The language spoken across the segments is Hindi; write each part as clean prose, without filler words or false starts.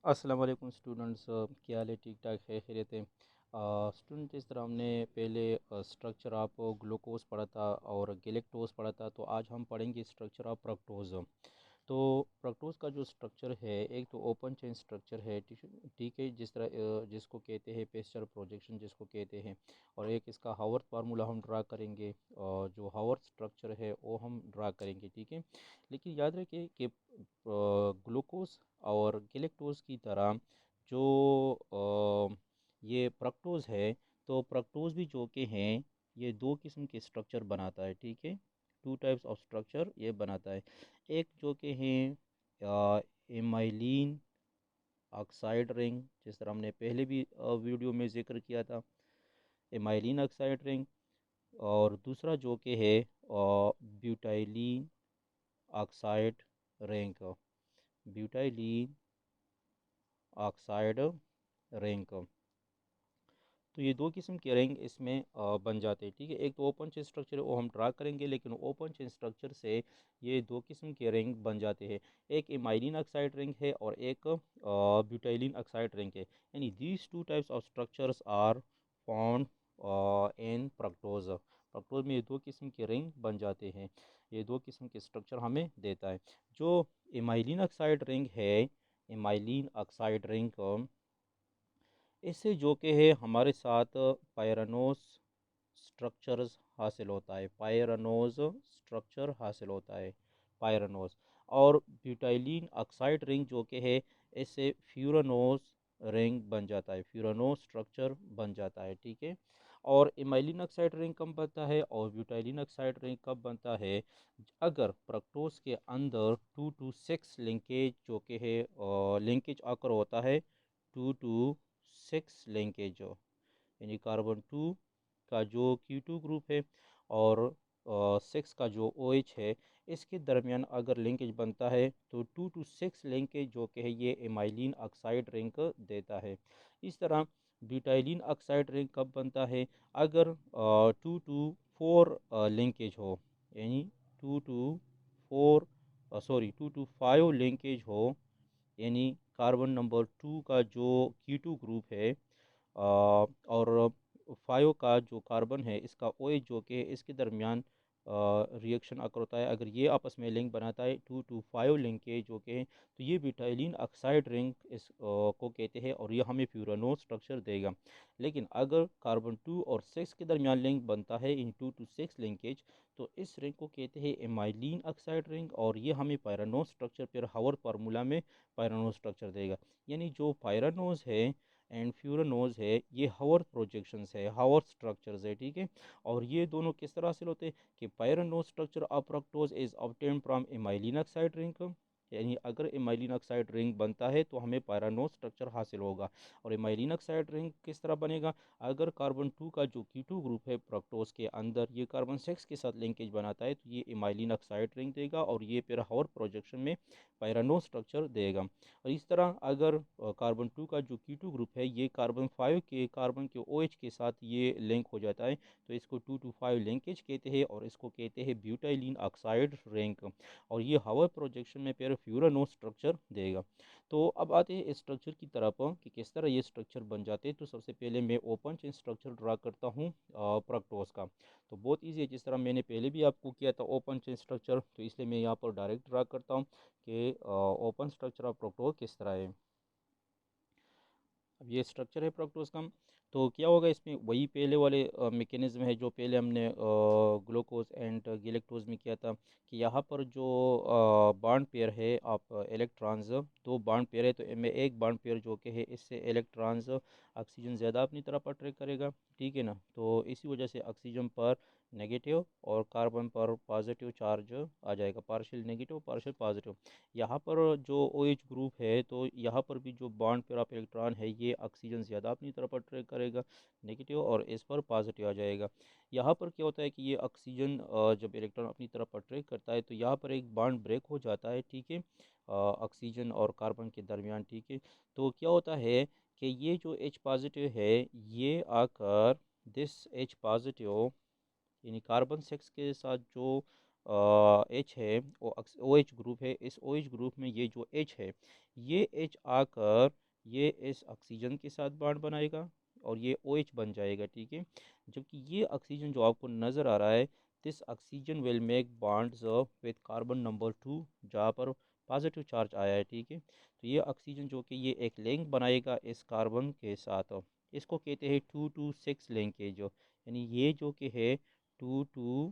अस्सलाम वालेकुम स्टूडेंट्स, क्या हाल है? ठीक ठाक है, खैरियत है? स्टूडेंट, इस तरह हमने पहले स्ट्रक्चर ऑफ ग्लूकोज पढ़ा था और गैलेक्टोज पढ़ा था। तो आज हम पढ़ेंगे स्ट्रक्चर ऑफ फ्रक्टोज। तो फ्रक्टोज का जो स्ट्रक्चर है, एक तो ओपन चेन स्ट्रक्चर है, ठीक है, जिस तरह जिसको कहते हैं पेस्चर प्रोजेक्शन जिसको कहते हैं। और एक इसका हावर्थ फार्मूला हम ड्रा करेंगे, और जो हावर्थ स्ट्रक्चर है वो हम ड्रा करेंगे, ठीक है। लेकिन याद रखिए कि ग्लूकोज और गैलेक्टोज की तरह जो ये फ्रक्टोज है, तो फ्रक्टोज भी जो के हैं, ये दो किस्म के स्ट्रक्चर बनाता है, ठीक है। टू टाइप्स ऑफ स्ट्रक्चर ये बनाता है। एक जो के हैं एमाइलिन ऑक्साइड रिंग, जिस तरह हमने पहले भी वीडियो में जिक्र किया था, एमाइलिन ऑक्साइड रिंग। और दूसरा जो के है butylene oxide ring, butylene oxide ring. तो ये दो किस्म के रिंग इसमें बन जाते हैं, ठीक है। एक तो ओपन चेन स्ट्रक्चर है, वो हम ड्रा करेंगे, लेकिन ओपन चेन स्ट्रक्चर से ये दो किस्म के रिंग बन जाते हैं। एक इमाइलिन ऑक्साइड रिंग है और एक ब्यूटाइलिन ऑक्साइड रिंग है। यानी these two types of structures are found in fructose. Fructose में ये दो किस्म के रिंग बन जाते हैं। ये दो किस्म के स्ट्रक्चर हमें देता है। जो इमाइलिन ऑक्साइड रिंग है, इमाइलिन ऑक्साइड रिंग, इससे जो कि है हमारे साथ पायरानोस स्ट्रक्चर्स हासिल होता है, पायरानोज स्ट्रक्चर हासिल होता है, पायरानोस। और ब्यूटाइलिन ऑक्साइड रिंग जो कि है, इससे फ्यूरानोस रिंग बन जाता है, फ्यूरानोस स्ट्रक्चर बन जाता है, ठीक है। और इमाइलिन ऑक्साइड रिंग कब बनता है और ब्यूटाइलिन ऑक्साइड रिंग कब बनता है? अगर फ्रक्टोज के अंदर 2 to 6 लिंकेज जो कि है लिंकेज आकर होता है, 2 to 6 लिंकेज, यानी कार्बन 2 का जो Q2 ग्रुप है और 6 का जो OH है, इसके दरमियान अगर लिंकेज बनता है तो 2 to 6 लिंकेज जो कि है ये एमाइलिन ऑक्साइड रिंग देता है। इस तरह ब्यूटाइलिन ऑक्साइड रिंग कब बनता है? अगर 2 to 4 लिंकेज हो, यानी 2 to 4 2 to 5 लिंकेज हो, यानी कार्बन नंबर 2 का जो Q2 ग्रुप है और 5 का जो कार्बन है इसका OH जो कि इसके दरमियान रिएक्शन अकर होता है। अगर ये आपस में लिंक बनाता है 2 to 5 लिंक के जो कि तो ये ब्यूटाइलिन ऑक्साइड रिंग इस को कहते हैं, और ये हमें फ्यूरानोस स्ट्रक्चर देगा। लेकिन अगर कार्बन 2 और 6 के दरमियान लिंक बनता है इन 2 to 6 लिंकेज, तो इस रिंग को कहते हैं एमाइलिन ऑक्साइड रिंग, और ये हमें पायरानोस स्ट्रक्चर फिर हावर फार्मूला में पायरानोस स्ट्रक्चर देगा। यानी जो पायरानोस है एंड फ्यूरानोज है, ये हावर प्रोजेक्शंस है, हावर स्ट्रक्चर्स है, ठीक है। और ये दोनों किस तरह हासिल होते हैं कि pyranose structure of fructose is obtained from amylene oxide ring. यानी अगर इमाइलिन ऑक्साइड रिंग बनता है तो हमें पायरानोज स्ट्रक्चर हासिल होगा। और इमाइलिन ऑक्साइड रिंग किस तरह बनेगा? अगर कार्बन 2 का जो Q2 ग्रुप है फ्रक्टोज के अंदर, ये कार्बन 6 के साथ लिंकेज बनाता है, तो ये इमाइलिन ऑक्साइड रिंग देगा, और ये फिर हावर प्रोजेक्शन में पायरानोज स्ट्रक्चर देगा। और इस तरह अगर कार्बन 2 का जो Q2 ग्रुप है, ये कार्बन 5 के कार्बन के OH के साथ ये लिंक हो जाता है, तो इसको 2 to 5 लिंकेज कहते हैं, और इसको कहते हैं ब्यूटाइलिन ऑक्साइड रिंग। और ये हवा प्रोजेक्शन में फिर फ्यूरानोस स्ट्रक्चर देगा। तो अब आते हैं इस स्ट्रक्चर की तरफ कि किस तरह ये स्ट्रक्चर बन जाते हैं। तो सबसे पहले मैं ओपन चेन स्ट्रक्चर ड्रा करता हूँ फ्रक्टोज का। तो बहुत ईजी है, जिस तरह मैंने पहले भी आपको किया था ओपन चेन स्ट्रक्चर, तो इसलिए मैं यहाँ पर डायरेक्ट ड्रा करता हूँ कि ओपन स्ट्रक्चर ऑफ फ्रक्टोज किस तरह है। अब ये स्ट्रक्चर है फ्रक्टोज का। तो क्या होगा, इसमें वही पहले वाले मैकेनिज्म है जो पहले हमने ग्लूकोज एंड गैलेक्टोज में किया था, कि यहाँ पर जो बॉन्ड पेयर है आप इलेक्ट्रॉन्स, दो बॉन्ड पेयर है, तो इनमें एक बॉन्ड पेयर जो कि है इससे इलेक्ट्रॉन्स ऑक्सीजन ज़्यादा अपनी तरफ अट्रैक्ट करेगा, ठीक है ना। तो इसी वजह से ऑक्सीजन पर नेगेटिव और कार्बन पर पॉजिटिव चार्ज आ जाएगा, पार्शियल नेगेटिव पार्शियल पॉजिटिव। यहाँ पर जो OH ग्रुप है, तो यहाँ पर भी जो बॉन्ड पेयर ऑफ इलेक्ट्रॉन है, ये ऑक्सीजन ज़्यादा अपनी तरफ अट्रैक्ट करेगा, नेगेटिव, और इस पर पॉजिटिव आ जाएगा। यहाँ पर क्या होता है कि ये ऑक्सीजन जब इलेक्ट्रॉन अपनी तरफ अट्रैक्ट करता है, तो यहाँ पर एक बॉन्ड ब्रेक हो जाता है, ठीक है, ऑक्सीजन और कार्बन के दरमियान, ठीक है। तो क्या होता है कि ये जो H पॉजिटिव है, ये आकर दिस H पॉजिटिव, यानी कार्बन 6 के साथ जो एच है वो ओ एच ग्रुप है, इस ओ एच ग्रुप में ये जो एच है ये एच आकर ये इस ऑक्सीजन के साथ बॉन्ड बनाएगा और ये ओ एच बन जाएगा, ठीक है। जबकि ये ऑक्सीजन जो आपको नज़र आ रहा है, this oxygen will make bonds with carbon number 2 जहाँ पर पॉजिटिव चार्ज आया है, ठीक है। तो ये ऑक्सीजन जो कि ये एक लिंक बनाएगा इस कार्बन के साथ, इसको कहते हैं 2 to 6 लिंकेज, यानी ये जो कि है 2 to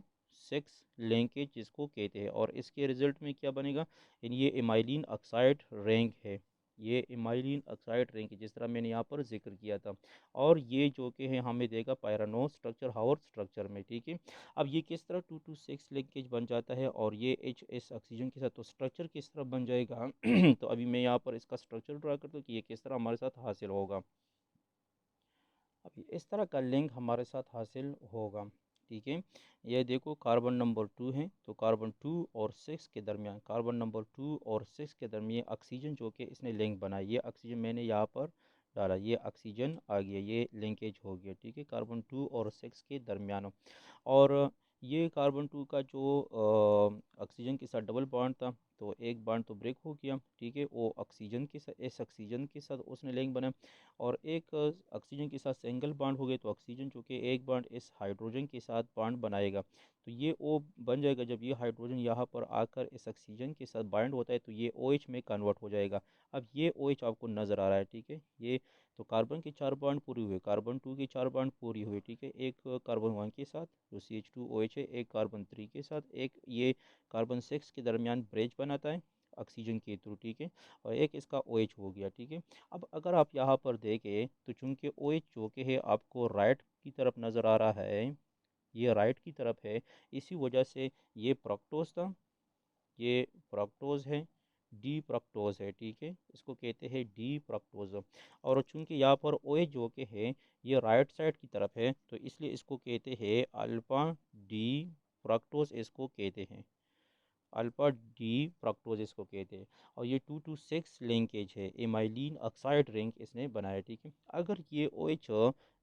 6 लिंकेज जिसको कहते हैं। और इसके रिजल्ट में क्या बनेगा, यानी ये इमाइलिन ऑक्साइड रिंग है, ये इमाइलिन ऑक्साइड रिंग है जिस तरह मैंने यहाँ पर जिक्र किया था। और ये जो कि है हमें देगा पायरानोज स्ट्रक्चर हावर स्ट्रक्चर में, ठीक है। अब ये किस तरह 2 to 6 लिंकेज बन जाता है और ये एच एस ऑक्सीजन के साथ तो स्ट्रक्चर किस तरह बन जाएगा तो अभी मैं यहाँ पर इसका स्ट्रक्चर ड्रा करता हूँ कि ये किस तरह हमारे साथ हासिल होगा। अब इस तरह का लिंक हमारे साथ हासिल होगा, ठीक है। ये देखो कार्बन नंबर 2 है, तो कार्बन 2 और 6 के दरमियान, कार्बन नंबर 2 और 6 के दरमियान ऑक्सीजन जो कि इसने लिंक बनाई, ये ऑक्सीजन मैंने यहाँ पर डाला, ये ऑक्सीजन आ गया, ये लिंकेज हो गया, ठीक है, कार्बन 2 और 6 के दरमियान। और ये कार्बन 2 का जो ऑक्सीजन के साथ डबल बॉन्ड था, तो एक बॉन्ड तो ब्रेक हो गया, ठीक है, वो ऑक्सीजन के साथ, इस ऑक्सीजन के साथ उसने लिंक बना। और एक ऑक्सीजन के साथ सिंगल बॉन्ड हो गए, तो ऑक्सीजन चूँकि एक बॉन्ड इस हाइड्रोजन के साथ बॉन्ड बनाएगा, तो ये ओ बन जाएगा। जब ये हाइड्रोजन यहाँ पर आकर इस ऑक्सीजन के साथ बाइंड होता है तो ये ओ एच में कन्वर्ट हो जाएगा। अब ये ओ एच आपको नज़र आ रहा है, ठीक है। ये तो कार्बन के 4 बॉन्ड पूरी हुए, कार्बन 2 की 4 बॉन्ड पूरी हुई, ठीक है। एक कार्बन 1 के साथ जो CH2OH है, एक कार्बन 3 के साथ, एक ये कार्बन 6 के दरमियान ब्रिज बनाता है ऑक्सीजन के थ्रू, ठीक है। और एक इसका OH हो गया, ठीक है। अब अगर आप यहाँ पर देखें तो चूंकि OH जो कि है आपको राइट की तरफ नज़र आ रहा है, ये राइट की तरफ है, इसी वजह से ये फ्रक्टोज था, ये फ्रक्टोज है, डी फ्रक्टोज है, ठीक है, इसको कहते हैं डी फ्रक्टोज। और चूंकि यहाँ पर ओ एच जो कि है ये राइट साइड की तरफ है, तो इसलिए इसको कहते हैं अल्फा डी फ्रक्टोज, इसको कहते हैं अल्फा डी फ्रक्टोज इसको कहते हैं। और ये 2 to 6 लिंकेज है, एमाइलिन ऑक्साइड रिंग इसने बनाया, ठीक है। अगर ये ओ एच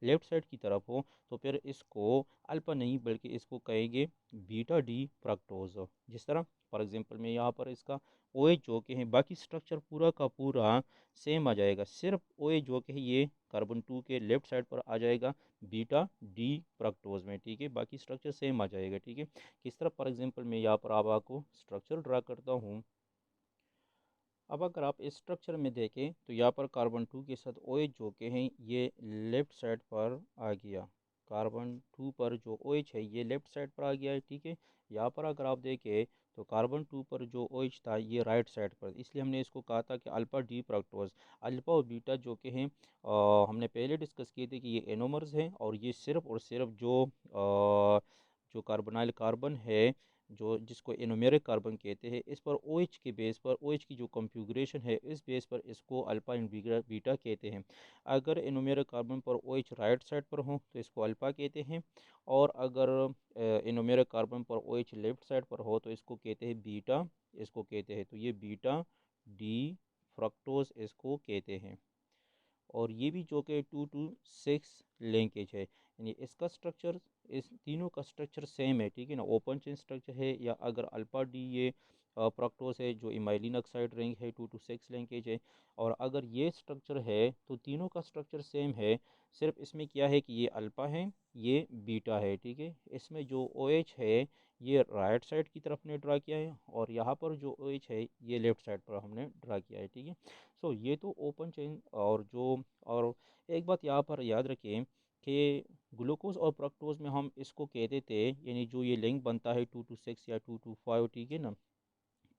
लेफ्ट साइड की तरफ हो तो फिर इसको अल्फा नहीं बल्कि इसको कहेंगे बीटा डी फ्रक्टोज। जिस तरह फॉर एग्जांपल में यहाँ पर इसका ओ एच जो कि है बाकी स्ट्रक्चर पूरा का पूरा सेम आ जाएगा, सिर्फ ओ एच जो कि है ये कार्बन 2 के लेफ्ट साइड पर आ जाएगा बीटा डी फ्रक्टोज में, ठीक है, बाकी स्ट्रक्चर सेम आ जाएगा, ठीक है। किस तरह फॉर एग्जांपल मैं यहाँ पर अब आपको स्ट्रक्चर ड्रा करता हूँ। अब अगर आप इस स्ट्रक्चर में देखें तो यहाँ पर कार्बन 2 के साथ ओ एच जो के हैं ये लेफ़्ट साइड पर आ गया, कार्बन 2 पर जो ओ एच है ये लेफ़्ट साइड पर आ गया है, ठीक है। यहाँ पर अगर आप देखें तो कार्बन 2 पर जो ओ एच था ये राइट साइड पर, इसलिए हमने इसको कहा था कि अल्फ़ा डी फ्रक्टोज। अल्फ़ा और बीटा जो के हैं हमने पहले डिस्कस किए थे कि ये एनोमर्स हैं, और ये सिर्फ और सिर्फ जो कार्बोनाइल कार्बन है, जो जिसको एनोमेरिक कार्बन कहते हैं, इस पर ओ एच के बेस पर, ओ एच की जो कॉन्फ़िगरेशन है इस बेस पर इसको अल्फ़ा एंड बीटा बीटा कहते हैं। अगर एनोमेरिक कार्बन पर ओ एच राइट साइड पर हो तो इसको अल्फ़ा कहते हैं, और अगर एनोमेरिक कार्बन पर ओ एच लेफ्ट साइड पर हो तो इसको कहते हैं बीटा, इसको कहते हैं, तो ये बीटा डी फ्रक्टोज इसको कहते हैं। और ये भी जो कि 2 to 6 लिंकेज है, यानी इसका स्ट्रक्चर, इस तीनों का स्ट्रक्चर सेम है, ठीक है ना, ओपन चेन स्ट्रक्चर है। या अगर अल्फा डी ये फ्रक्टोज है जो इमाइलिन ऑक्साइड रिंग है 2 to 6 लिंकेज है। और अगर ये स्ट्रक्चर है तो तीनों का स्ट्रक्चर सेम है, सिर्फ इसमें क्या है कि ये अल्फा है, ये बीटा है, ठीक है। इसमें जो ओ एच है ये राइट साइड की तरफ ने ड्रा किया है, और यहाँ पर जो ओ एच है ये लेफ्ट साइड पर हमने ड्रा किया है, ठीक है। सो ये तो ओपन चेन। और एक बात यहाँ पर याद रखें कि ग्लूकोज और फ्रक्टोज में हम इसको कहते थे, यानी जो ये लिंक बनता है 2 to 6 या 2 to 5, ठीक है ना,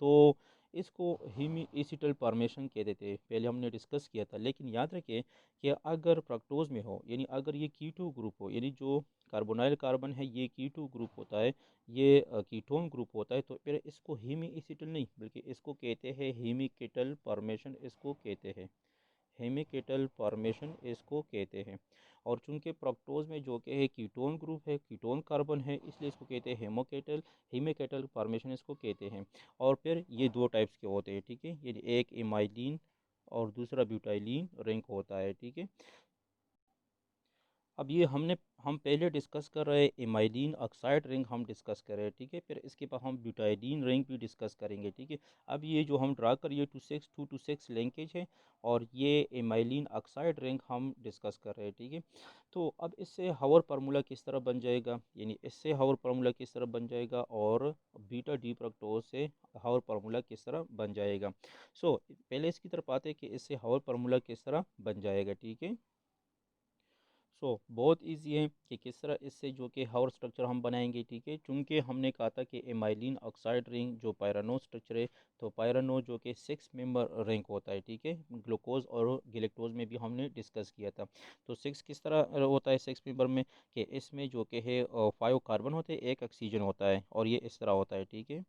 तो इसको हीमी एसिटल फॉर्मेशन कहते थे, पहले हमने डिस्कस किया था। लेकिन याद रखें कि अगर फ्रक्टोज में हो, यानी अगर ये कीटो ग्रुप हो, यानी जो कार्बोनाइल कार्बन है ये कीटो ग्रुप होता है, ये कीटोन ग्रुप होता है, तो फिर इसको हीमी एसिटल नहीं बल्कि इसको कहते हैं हीमिकेटल फॉर्मेशन, इसको कहते हैं हेमिकेटल फॉर्मेशन इसको कहते हैं। और चूंकि फ्रक्टोज में जो कि है कीटोन ग्रुप है, कीटोन कार्बन है, इसलिए इसको कहते हैं हेमोकेटल, हेमिकेटल फॉर्मेशन इसको कहते हैं। और फिर ये दो टाइप्स के होते हैं, ठीक है, ये एक इमाइलिन और दूसरा ब्यूटाइलिन रिंग होता है, ठीक है। अब ये हम पहले डिस्कस कर रहे हैं इमाइलिन ऑक्साइड रिंग हम डिस्कस कर रहे हैं, ठीक है। फिर इसके बाद हम ब्यूटाइलिन रिंग भी डिस्कस करेंगे, ठीक है। अब ये जो हम ड्रा कर, ये 2 to 6 लिंकेज है, और ये इमाइलिन ऑक्साइड रिंग हम डिस्कस कर रहे हैं, ठीक है। तो अब इससे हावर फार्मूला किस तरह बन जाएगा, यानी इससे हावर फार्मूला किस तरह बन जाएगा, और बीटा डी फ्रक्टोज से हावर फार्मूला किस तरह बन जाएगा। पहले इसकी तरफ आते हैं कि इससे हावर फार्मूला किस तरह बन जाएगा, ठीक है। बहुत इजी है कि किस तरह इससे जो कि हावर स्ट्रक्चर हम बनाएंगे, ठीक है। चूंकि हमने कहा था कि एमाइलिन ऑक्साइड रिंग जो पायरानो स्ट्रक्चर है, तो पायरानो जो कि 6 मेंबर रिंग होता है, ठीक है। ग्लूकोज और गिलेक्टोज में भी हमने डिस्कस किया था। तो 6 किस तरह होता है 6 मेंबर में, कि इसमें जो कि है 5 कार्बन होते हैं, एक ऑक्सीजन होता है, और ये इस तरह होता है, ठीक है।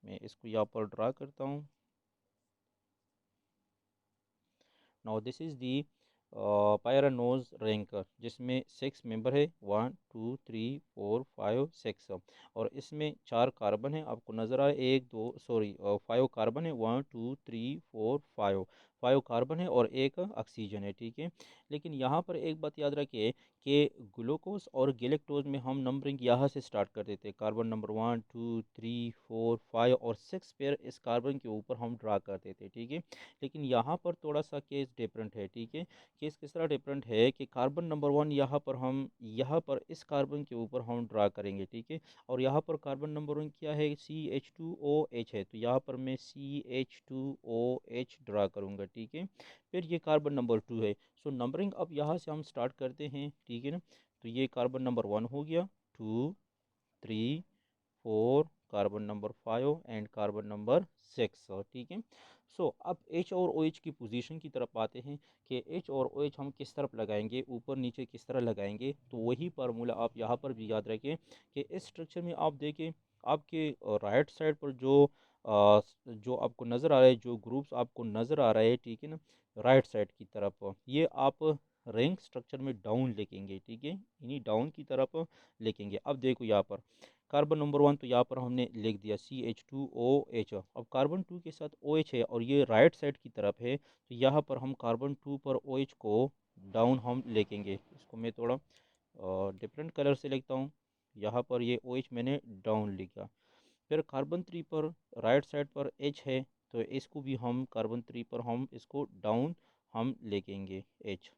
मैं इसको यहाँ पर ड्रा करता हूँ। Now this is the pyranose rank, जिसमें 6 मेंबर है, 1 2 3 4 5 6, और इसमें 4 कार्बन है, आपको नज़र आ रहा है, 5 कार्बन है, 1 2 3 4 5, 5 कार्बन है और एक ऑक्सीजन है, ठीक है। लेकिन यहाँ पर एक बात याद रखिए कि ग्लूकोज और गिलेक्टोज में हम नंबरिंग यहाँ से स्टार्ट कर देते हैं, कार्बन नंबर 1 2 3 4 5 और 6 पेयर इस कार्बन के ऊपर हम ड्रा कर देते हैं, ठीक है। लेकिन यहाँ पर थोड़ा सा केस डिफरेंट है, ठीक है। केस किस तरह डिफरेंट है कि कार्बन नंबर 1 यहाँ पर इस कार्बन के ऊपर हम ड्रा करेंगे, ठीक है। और यहाँ पर कार्बन नंबर 1 क्या है, CH2OH है, तो यहाँ पर मैं CH2OH ड्रा करूँगा, ठीक है। फिर ये कार्बन नंबर 2 है। नंबरिंग अब यहाँ से हम स्टार्ट करते हैं, ठीक है ना। तो ये कार्बन नंबर 1 हो गया, 2 3 4, carbon number 5 and carbon number 6, ठीक है। अब H और OH की पोजीशन की तरफ आते हैं कि H और OH हम किस तरफ लगाएंगे, ऊपर नीचे किस तरह लगाएंगे। तो वही फार्मूला आप यहाँ पर भी याद रखें कि इस स्ट्रक्चर में आप देखें, आपके राइट साइड पर जो आपको नज़र आ रहा है, जो ग्रुप्स आपको नज़र आ रहा है, ठीक है ना, राइट साइड की तरफ, ये आप रैंक स्ट्रक्चर में डाउन लिखेंगे, ठीक है, इन्हीं डाउन की तरफ लिखेंगे। अब देखो यहाँ पर कार्बन नंबर 1 तो यहाँ पर हमने लिख दिया CH2OH। अब कार्बन 2 के साथ OH है और ये राइट साइड की तरफ है, तो यहाँ पर हम कार्बन 2 पर OH को डाउन हम लिखेंगे। इसको मैं थोड़ा डिफरेंट कलर से लिखता हूँ। यहाँ पर ये OH मैंने डाउन लिखा। फिर कार्बन 3 पर राइट साइड पर H है, तो इसको भी हम कार्बन 3 पर हम इसको डाउन हम लिखेंगे H।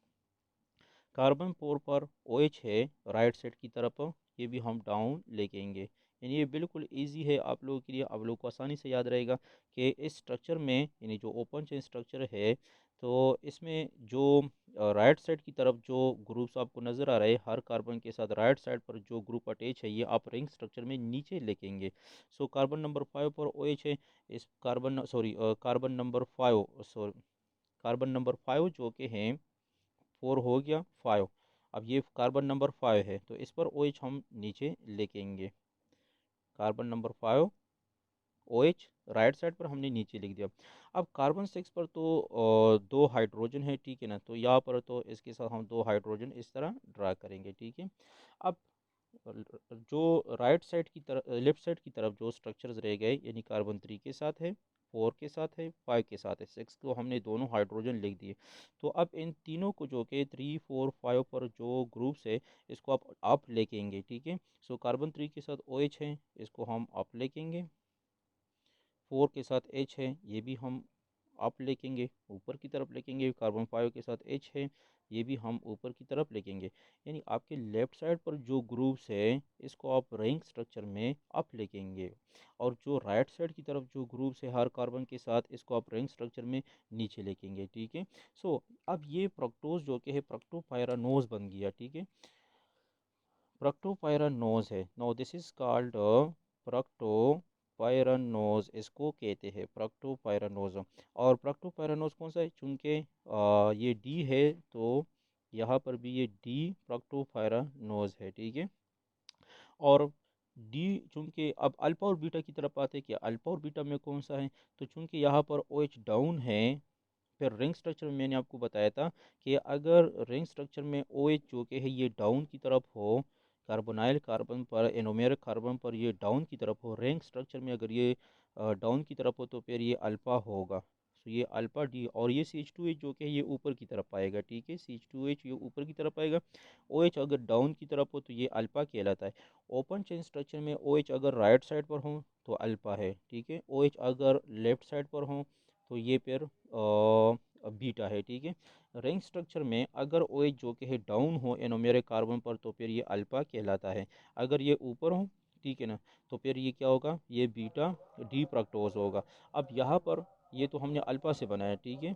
कार्बन 4 पर OH है राइट साइड की तरफ, ये भी हम डाउन लेंगे। यानी ये बिल्कुल इजी है आप लोगों के लिए, आप लोगों को आसानी से याद रहेगा कि इस स्ट्रक्चर में, यानी जो ओपन चेन स्ट्रक्चर है, तो इसमें जो राइट साइड की तरफ जो ग्रुप्स आपको नज़र आ रहे हैं, हर कार्बन के साथ राइट साइड पर जो ग्रुप अटैच है, ये आप रिंग स्ट्रक्चर में नीचे लिखेंगे। कार्बन नंबर 5 पर OH है, इस carbon number 5, sorry carbon number 5 जो कि हैं 4 हो गया 5। अब ये कार्बन नंबर 5 है, तो इस पर OH हम नीचे लिखेंगे। Carbon number 5 OH right side पर हमने नीचे लिख दिया। अब कार्बन 6 पर तो 2 हाइड्रोजन है, ठीक है ना, तो यहाँ पर तो इसके साथ हम 2 हाइड्रोजन इस तरह ड्रा करेंगे, ठीक है। अब जो राइट साइड की तरफ, लेफ्ट साइड की तरफ जो स्ट्रक्चर्स रह गए, यानी कार्बन 3 के साथ है, 4 के साथ है, 5 के साथ है, 6 को हमने दोनों हाइड्रोजन लिख दिए। तो अब इन तीनों को जो कि 3 4 5 पर जो ग्रुप्स है, इसको आप अप लिखेंगे, ठीक है। कार्बन 3 के साथ OH है, इसको हम अप लिखेंगे। 4 के साथ H है, ये भी हम अप लिखेंगे, ऊपर की तरफ लिखेंगे। कार्बन 5 के साथ H है, ये भी हम ऊपर की तरफ लिखेंगे। यानी आपके लेफ्ट साइड पर जो ग्रुप्स है, इसको आप रिंग स्ट्रक्चर में अप लिखेंगे, और जो राइट साइड की तरफ जो ग्रुप्स है हर कार्बन के साथ, इसको आप रिंग स्ट्रक्चर में नीचे लिखेंगे, ठीक है। अब ये प्रक्टोज जो कि है प्रक्टोपायरानोज बन गया, ठीक है। प्रक्टोपायरानोज है, नो दिस इज कॉल्ड प्रक्टोपायरानोज, इसको कहते हैं प्रक्टोपायरानोज। और प्रक्टोपायरानोज कौन सा है, चूंकि ये डी है, तो यहाँ पर भी ये डी प्रक्टोपायरानोज है, ठीक है। और डी, चूंकि अब अल्फा और बीटा की तरफ आते हैं कि अल्फा और बीटा में कौन सा है, तो चूंकि यहाँ पर OH डाउन है, फिर रिंग स्ट्रक्चर में मैंने आपको बताया था कि अगर रिंग स्ट्रक्चर में OH जो कि है ये डाउन की तरफ हो, कार्बोनाइल कार्बन पर, एनोमेरिक कार्बन पर ये डाउन की तरफ हो, रिंग स्ट्रक्चर में अगर ये डाउन की तरफ हो, तो फिर ये अल्फा होगा। तो ये अल्फ़ा डी, और ये CH2H जो कि ये ऊपर की तरफ आएगा, ठीक है, CH2H ये ऊपर की तरफ आएगा। OH अगर डाउन की तरफ हो तो ये अल्फ़ा कहलाता है। ओपन चेन स्ट्रक्चर में OH अगर राइट साइड पर हो तो अल्फ़ा है, ठीक है, OH अगर लेफ्ट साइड पर हो तो ये फिर बीटा है, ठीक है। रिंग स्ट्रक्चर में अगर OH जो कि है डाउन हो एनोमेरिक कार्बन पर तो फिर ये अल्फ़ा कहलाता है। अगर ये ऊपर हो, ठीक है ना, तो फिर ये क्या होगा, ये बीटा डी फ्रक्टोज होगा। अब यहाँ पर ये तो हमने अल्फ़ा से बनाया, ठीक है,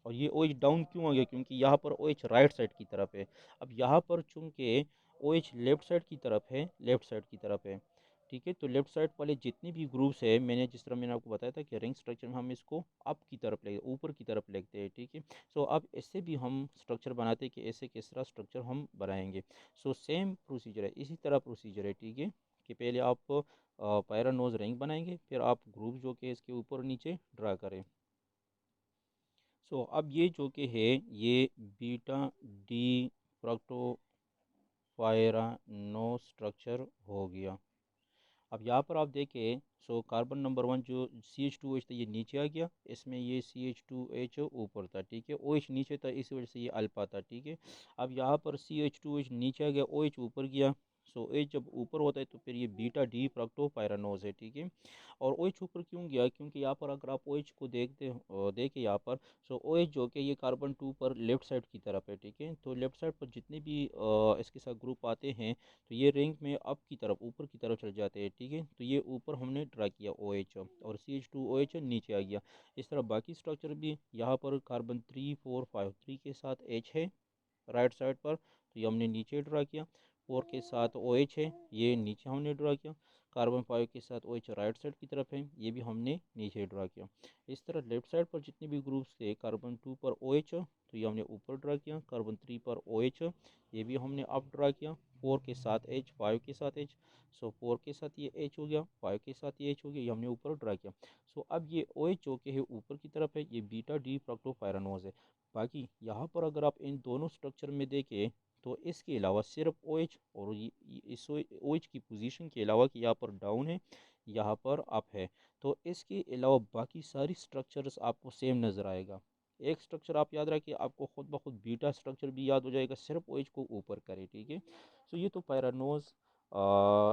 और ये OH डाउन क्यों आ गया, क्योंकि यहाँ पर OH राइट साइड की तरफ है। अब यहाँ पर चूंकि OH लेफ्ट साइड की तरफ है, लेफ्ट साइड की तरफ है, ठीक है, तो लेफ्ट साइड वाले जितने भी ग्रुप्स है, मैंने जिस तरह मैंने आपको बताया था कि रिंग स्ट्रक्चर में हम इसको अप की तरफ ले, ऊपर की तरफ लिखते हैं, ठीक है। सो अब इससे भी हम स्ट्रक्चर बनाते हैं कि ऐसे किस तरह स्ट्रक्चर हम बनाएंगे। सो सेम प्रोसीजर है, इसी तरह प्रोसीजर है, ठीक है, कि पहले आप पैरानोज रिंग बनाएंगे, फिर आप ग्रुप जो कि इसके ऊपर नीचे ड्रा करें। सो अब ये जो कि है ये बीटा डी फ्रक्टोपायरानो स्ट्रक्चर हो गया। अब यहाँ पर आप देखें, सो कार्बन नंबर 1 जो CH2H था ये नीचे आ गया, इसमें ये CH2H ऊपर था, ठीक है, OH नीचे था, इस वजह से ये अल्फा था, ठीक है। अब यहाँ पर CH2H नीचे आ गया, OH ऊपर गया। सो OH जब ऊपर होता है तो फिर ये बीटा डी फ्रक्टोपायरानोज है, ठीक है। और OH ऊपर क्यों गया, क्योंकि यहाँ पर अगर आप OH को देखें यहाँ पर, सो OH जो कि ये कार्बन 2 पर लेफ्ट साइड की तरफ है, ठीक है, तो लेफ्ट साइड पर जितने भी इसके साथ ग्रुप आते हैं तो ये रिंग में अप की तरफ, ऊपर की तरफ चल जाते हैं, ठीक है। तो ये ऊपर हमने ड्रा किया OH, और CH2OH नीचे आ गया। इस तरह बाकी स्ट्रक्चर भी, यहाँ पर कार्बन 3 4 5 3 के साथ H है राइट साइड पर, तो ये हमने नीचे ड्रा किया। 4 के साथ OH है, ये नीचे हमने ड्रा किया। कार्बन 5 के साथ OH राइट साइड की तरफ है, ये भी हमने नीचे ड्रा किया। इस तरह लेफ्ट साइड पर जितने भी ग्रुप्स थे, कार्बन 2 पर OH तो ये हमने ऊपर ड्रा किया, कार्बन 3 पर OH ये भी हमने अप ड्रा किया। 4 के साथ H, 5 के साथ H, सो 4 के साथ ये H हो गया, 5 के साथ ये H हो गया, ये हमने ऊपर ड्रा किया। सो अब ये OH जो कि है ऊपर की तरफ है, ये बीटा डी फ्रक्टोपायरानोज है। बाकी यहाँ पर अगर आप इन दोनों स्ट्रक्चर में देखें तो इसके अलावा सिर्फ OH और इस OH की पोजीशन के अलावा कि यहाँ पर डाउन है, यहाँ पर अप है, तो इसके अलावा बाकी सारी स्ट्रक्चर्स आपको सेम नज़र आएगा। एक स्ट्रक्चर आप याद रखिए, आपको खुद ब खुद बीटा स्ट्रक्चर भी याद हो जाएगा, सिर्फ OH को ऊपर करे, ठीक है। सो ये तो पैरानोज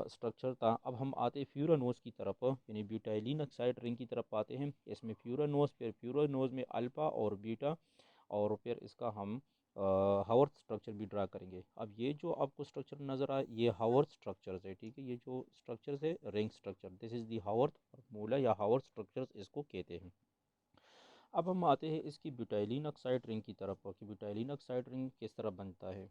स्ट्रक्चर था। अब हम आते हैं फ्यूरानोज की तरफ, यानी ब्यूटाइलिन ऑक्साइड रिंग की तरफ आते हैं। इसमें फ्यूरानोज, फिर फ्यूरानोज में अल्फ़ा और बीटा, और फिर इसका हम हावर्थ स्ट्रक्चर भी ड्रा करेंगे। अब ये जो आपको स्ट्रक्चर नज़र आए ये हावर्थ स्ट्रक्चर्स है, ठीक है, ये जो स्ट्रक्चर्स है ring structure, this is the Haworth formula या हावर्थ स्ट्रक्चर्स इसको कहते हैं। अब हम आते हैं इसकी ब्यूटाइलिन ऑक्साइड रिंग की तरफ कि ब्यूटाइलिन ऑक्साइड रिंग किस तरह बनता है।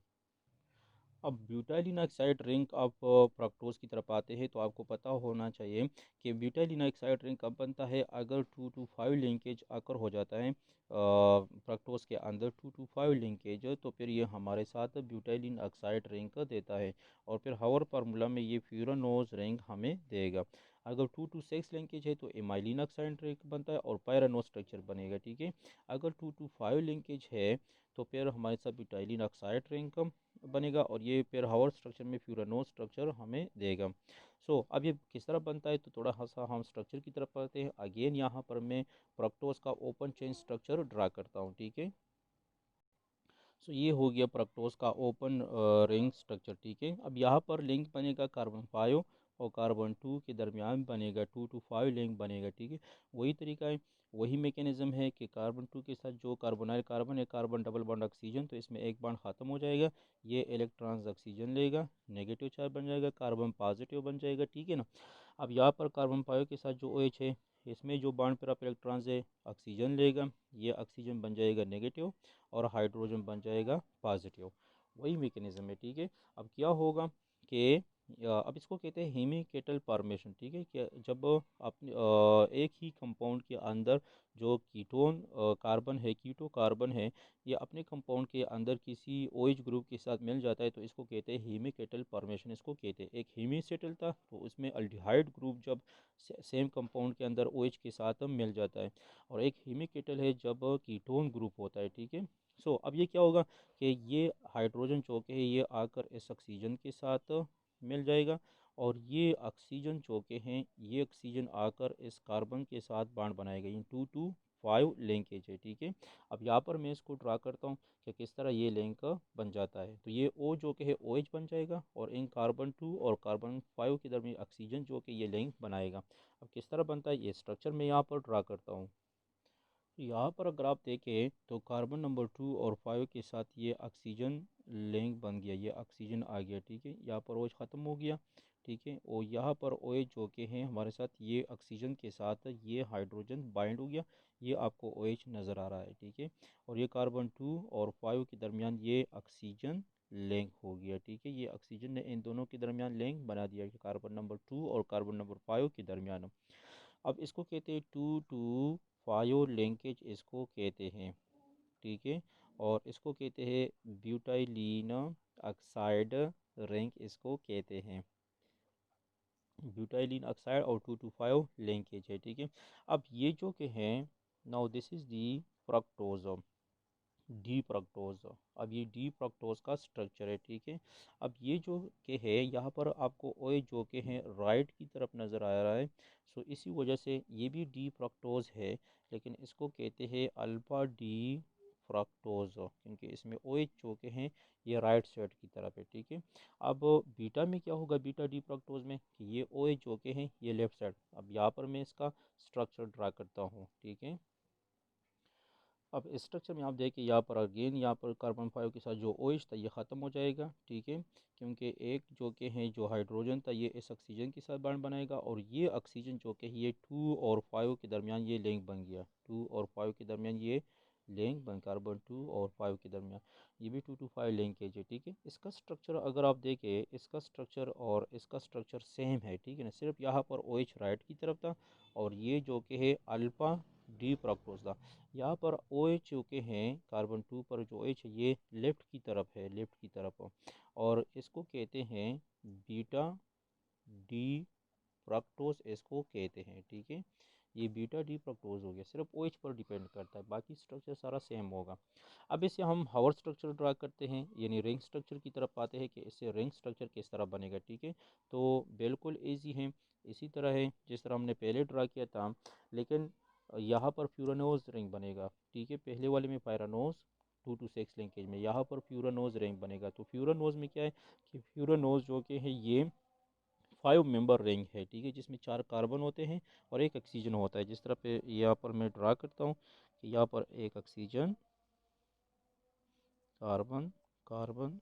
अब ब्यूटाइलिन ऑक्साइड रिंग आप फ्रक्टोज की तरफ आते हैं तो आपको पता होना चाहिए कि ब्यूटाइलिन ऑक्साइड रिंग कब बनता है, अगर 2 to 5 लिंकेज आकर हो जाता है फ्रक्टोज के अंदर 2 to 5 लिंकेज, तो फिर ये हमारे साथ ब्यूटाइलिन ऑक्साइड रिंग का देता है, और फिर हावर फार्मूला में ये फ्यूरानोज रिंग हमें देगा। अगर 2 to 6 लिंकेज है तो एमाइलिन ऑक्साइड रिंग बनता है और पैरानोज स्ट्रक्चर बनेगा, ठीक है। अगर 2 to 5 लिंकेज है तो फिर हमारे साथ ब्यूटाइलिन ऑक्साइड रिंग बनेगा, और ये फिर हावर स्ट्रक्चर में फ्यूरानोज स्ट्रक्चर हमें देगा। अब ये किस तरह बनता है तो थोड़ा सा हम स्ट्रक्चर की तरफ आते हैं। अगेन यहाँ पर मैं फ्रक्टोज का ओपन चेन स्ट्रक्चर ड्रा करता हूँ, ठीक है। ये हो गया फ्रक्टोज का ओपन रिंग स्ट्रक्चर, ठीक है। अब यहाँ पर लिंक बनेगा कार्बन 5 और कार्बन 2 के दरमियान बनेगा 2 to 5 लिंक बनेगा, ठीक है। वही तरीका है, वही मैकेनिज्म है कि कार्बन 2 के साथ जो कार्बोनाइल कार्बन है, कार्बन डबल बॉन्ड ऑक्सीजन, तो इसमें एक बॉन्ड ख़त्म हो जाएगा, ये इलेक्ट्रॉन्स ऑक्सीजन लेगा, नेगेटिव चार्ज बन जाएगा, कार्बन पॉजिटिव बन जाएगा, ठीक है ना। अब यहाँ पर कार्बन 5 के साथ जो OH है, इसमें जो बॉन्ड पर आप इलेक्ट्रॉन्स है ऑक्सीजन लेगा, ये ऑक्सीजन बन जाएगा नेगेटिव, और हाइड्रोजन बन जाएगा पॉजिटिव। वही मैकेनिज्म है, ठीक है। अब क्या होगा कि अब इसको कहते हैं हेमी केटल फॉर्मेशन, ठीक है, कि जब आप एक ही कंपाउंड के अंदर जो कीटोन कार्बन है, कीटो कार्बन है, ये अपने कंपाउंड के अंदर किसी OH ग्रुप के साथ मिल जाता है तो इसको कहते हैं हेमी केटल फॉर्मेशन। इसको कहते हैं, एक हेमी सेटल था तो उसमें अल्डिहाइड ग्रुप जब सेम कंपाउंड के अंदर OH के साथ मिल जाता है, और एक हेमी केटल है जब कीटोन ग्रुप होता है, ठीक है। अब ये क्या होगा कि ये हाइड्रोजन जो कि है ये आकर इस ऑक्सीजन के साथ मिल जाएगा, और ये ऑक्सीजन जो कि हैं ये ऑक्सीजन आकर इस कार्बन के साथ बॉन्ड बनाएगा, ये 5 लिंकेज है, ठीक है। अब यहाँ पर मैं इसको ड्रा करता हूँ कि किस तरह ये लिंक बन जाता है। तो ये O जो कि है OH बन जाएगा और इन कार्बन 2 और कार्बन 5 के दरमियान ऑक्सीजन जो कि ये लिंक बनाएगा। अब किस तरह बनता है ये स्ट्रक्चर मैं यहाँ पर ड्रा करता हूँ। तो यहाँ पर अगर आप देखें तो कार्बन नंबर 2 और 5 के साथ ये ऑक्सीजन लिंक बन गया, ये ऑक्सीजन आ गया, ठीक है। यहाँ पर OH ख़त्म हो गया, ठीक है। और यहाँ पर OH जो कि हैं हमारे साथ ये ऑक्सीजन के साथ ये हाइड्रोजन बाइंड हो गया, ये आपको OH नज़र आ रहा है, ठीक है। और ये कार्बन 2 और 5 के दरमियान ये ऑक्सीजन लिंक हो गया, ठीक है। ये ऑक्सीजन ने इन दोनों के दरमियान लिंक बना दिया कि कार्बन नंबर 2 और कार्बन नंबर 5 के दरमियान। अब इसको कहते हैं 2 to 5 लिंकेज इसको कहते हैं, ठीक है। और इसको कहते हैं ब्यूटाइलीन ऑक्साइड रिंग इसको कहते हैं, ब्यूटाइलिन ऑक्साइड और 2 to 5 लिंकेज है, ठीक है। अब ये जो कि हैं now this is the fructose, D fructose. अब ये डी फ्रक्टोज का स्ट्रक्चर है, ठीक है। अब ये जो के है यहाँ पर आपको OH जो के हैं राइट की तरफ नज़र आ रहा है, सो इसी वजह से ये भी डी फ्रक्टोज है, लेकिन इसको कहते हैं अल्फा डी फ्रक्टोज, क्योंकि इसमें OH जो के हैं ये राइट साइड की तरफ है, ठीक है। अब बीटा में क्या होगा, बीटा डी फ्रक्टोज में कि ये OH जो के हैं ये लेफ्ट साइड। अब यहाँ पर मैं इसका स्ट्रक्चर ड्रा करता हूँ, ठीक है। अब इस स्ट्रक्चर में आप देखिए यहाँ पर अगेन यहाँ पर कार्बन 5 के साथ जो OH था ये ख़त्म हो जाएगा, ठीक है। क्योंकि एक जो कि है जो हाइड्रोजन था ये इस ऑक्सीजन के साथ बॉन्ड बनाएगा, और ये ऑक्सीजन जो कि ये 2 और 5 के दरमियान ये लिंक बन गया, 2 और 5 के दरमियान ये लिंक बन, कार्बन 2 और 5 के दरमियान ये भी 2 to 5 लिंकेज है, ठीक है। इसका स्ट्रक्चर अगर आप देखें, इसका स्ट्रक्चर और इसका स्ट्रक्चर सेम है, ठीक है ना। सिर्फ यहाँ पर OH राइट की तरफ था और ये जो कि है अल्फा डी फ्रक्टोज था। यहाँ पर OH जो के हैं कार्बन 2 पर जो OH है ये लेफ़्ट की तरफ है, लेफ़्ट की तरफ, और इसको कहते हैं बीटा डी फ्रक्टोज इसको कहते हैं, ठीक है। ये बीटा डी फ्रक्टोज हो गया, सिर्फ OH पर डिपेंड करता है, बाकी स्ट्रक्चर सारा सेम होगा। अब इससे हम हावर स्ट्रक्चर ड्रा करते हैं, यानी रिंग स्ट्रक्चर की तरफ आते हैं कि इससे रिंग स्ट्रक्चर किस तरह बनेगा, ठीक है। तो बिल्कुल ईजी है, इसी तरह है जिस तरह हमने पहले ड्रा किया था, लेकिन यहाँ पर फ्यूरानोज रिंग बनेगा, ठीक है। पहले वाले में पायरानोज 2 to 6 लिंकेज में, यहाँ पर फ्यूरानोज रिंग बनेगा। तो फ्यूरानोज में क्या है कि फ्यूरानोज जो कि है ये 5 मेंबर रिंग है, ठीक है, जिसमें 4 कार्बन होते हैं और एक ऑक्सीजन होता है। जिस तरह पे यहाँ पर मैं ड्रा करता हूँ कि यहाँ पर एक ऑक्सीजन, कार्बन, कार्बन।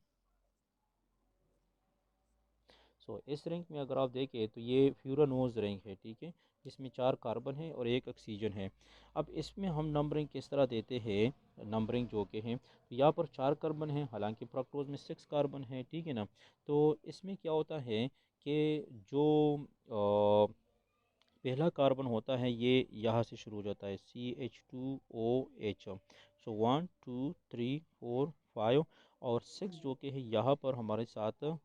इस रिंग में अगर आप देखें तो ये फ्यूरानोज रिंग है, ठीक है, जिसमें 4 कार्बन है और एक ऑक्सीजन है। अब इसमें हम नंबरिंग किस तरह देते हैं, नंबरिंग जो के हैं तो यहाँ पर 4 कार्बन है, हालांकि फ्रक्टोज में 6 कार्बन है, ठीक है ना। तो इसमें क्या होता है कि जो पहला कार्बन होता है ये यहाँ से शुरू हो जाता है CH2OH। सो 1 2 3 4 5 और 6 जो कि है यहाँ पर हमारे साथ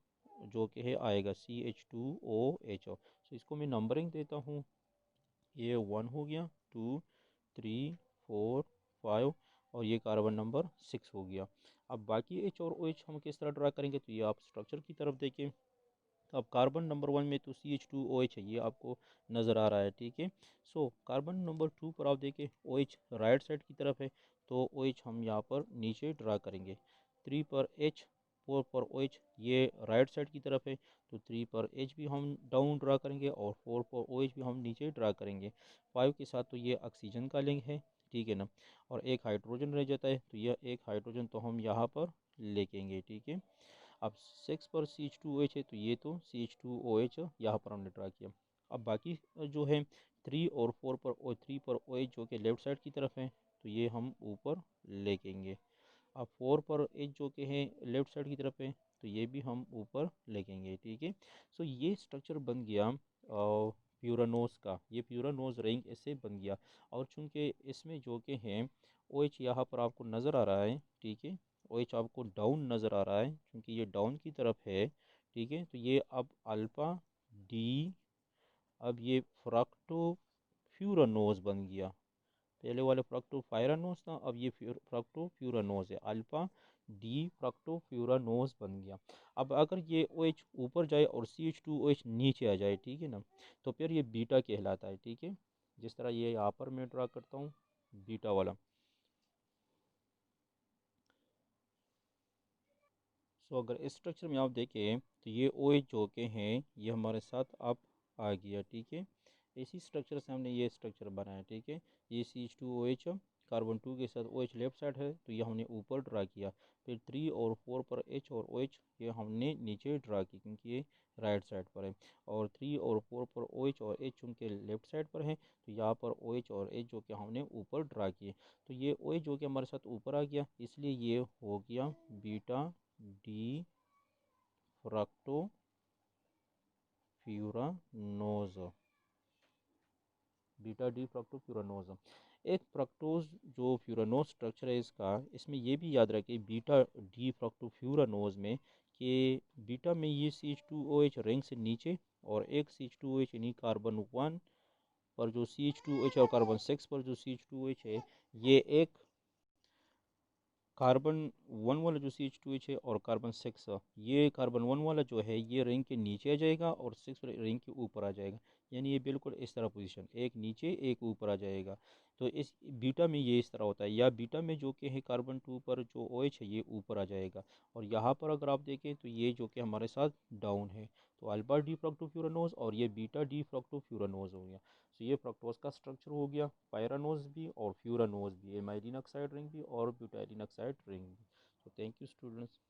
जो कि है आएगा CH2OH। सो इसको मैं नंबरिंग देता हूँ, ये 1 हो गया, 2 3 4 5 और ये कार्बन नंबर 6 हो गया। अब बाकी H और OH हम किस तरह ड्रा करेंगे, तो ये आप स्ट्रक्चर की तरफ देखें। अब कार्बन नंबर 1 में तो CH2OH है, ये आपको नज़र आ रहा है, ठीक है। कार्बन नंबर 2 पर आप देखें OH राइट साइड की तरफ है, तो OH हम यहाँ पर नीचे ड्रा करेंगे। 3 पर H, 4 पर OH ये राइट साइड की तरफ है, तो 3 पर H भी हम डाउन ड्रा करेंगे और 4 पर OH भी हम नीचे ड्रा करेंगे। 5 के साथ तो ये ऑक्सीजन का लिंक है, ठीक है ना, और एक हाइड्रोजन रह जाता है, तो यह एक हाइड्रोजन तो हम यहाँ पर लिखेंगे, ठीक है। अब 6 पर CH2OH है, तो ये तो CH2OH यहाँ पर हमने ड्रा किया। अब बाकी जो है 3 पर OH जो कि लेफ्ट साइड की तरफ है, तो ये हम ऊपर लेकेंगे। अब 4 पर H जो कि है लेफ्ट साइड की तरफ है, तो ये भी हम ऊपर लेकेंगे, ठीक है। ये स्ट्रक्चर बन गया प्यूरानोस का, ये प्यूरानोस रिंग ऐसे बन गया। और चूंकि इसमें जो कि है OH यहाँ पर आपको नज़र आ रहा है, ठीक है, OH आपको डाउन नज़र आ रहा है क्योंकि ये डाउन की तरफ है, ठीक है। तो ये अब अल्फा डी, अब ये फ्रक्टो फ्यूरानोज बन गया। पहले वाले फ्रक्टो पायरानोज था, अब ये फ्रक्टो फ्यूरानोज है, अल्फा डी फ्रक्टो फ्यूरानोज बन गया। अब अगर ये OH ऊपर जाए और CH2OH नीचे आ जाए, ठीक है ना, तो फिर ये बीटा कहलाता है, ठीक है। जिस तरह ये यहाँ पर मैं ड्रा करता हूँ बीटा वाला। सो अगर इस स्ट्रक्चर में आप देखें तो ये ओ एच जो के हैं ये हमारे साथ अब आ गया, ठीक है। इसी स्ट्रक्चर से हमने ये स्ट्रक्चर बनाया, ठीक है। ये C H two O H carbon two के साथ ओ एच लेफ्ट साइड है तो ये हमने ऊपर ड्रा किया। फिर 3 और 4 पर एच और ओ एच ये हमने नीचे ड्रा की क्योंकि ये राइट साइड पर है। और 3 और 4 पर ओ एच और एच चूँकि लेफ्ट साइड पर है तो यहाँ पर ओ एच और एच जो कि हमने ऊपर ड्रा किए। तो ये ओ एच जो कि हमारे साथ ऊपर आ गया इसलिए ये हो गया beta D fructo furanose. Beta D fructo furanose एक फ्रक्टोज जो फ्यूरानोज स्ट्रक्चर है इसका, इसमें ये भी याद रखें बीटा डी फ्रक्टो फ्यूरानोज में कि बीटा में ये C H two O H ring से नीचे और एक C H two O H यानी कार्बन 1 पर जो C H two O H और कार्बन 6 पर जो C H two O H है ये एक कार्बन 1 वाला जो सी एच टू एच है और कार्बन 6 ये कार्बन 1 वाला जो है ये रिंग के नीचे आ जाएगा और 6 रिंग के ऊपर आ जाएगा। यानी ये बिल्कुल इस तरह पोजीशन, एक नीचे एक ऊपर आ जाएगा। तो इस बीटा में ये इस तरह होता है, या बीटा में जो कि है कार्बन 2 पर जो ओ एच है ये ऊपर आ जाएगा। और यहाँ पर अगर आप देखें तो ये जो कि हमारे साथ डाउन है। तो अल्फा डी फ्रक्टोफ्यूरानोज और ये बीटा डी फ्रक्टोफ्यूरानोज हो गया। तो ये फ्रक्टोज का स्ट्रक्चर हो गया, पायरानोज भी और फ्यूरानोज भी, एमाइलिन ऑक्साइड रिंग भी और ब्यूटाइलिन ऑक्साइड रिंग भी। तो थैंक यू स्टूडेंट्स।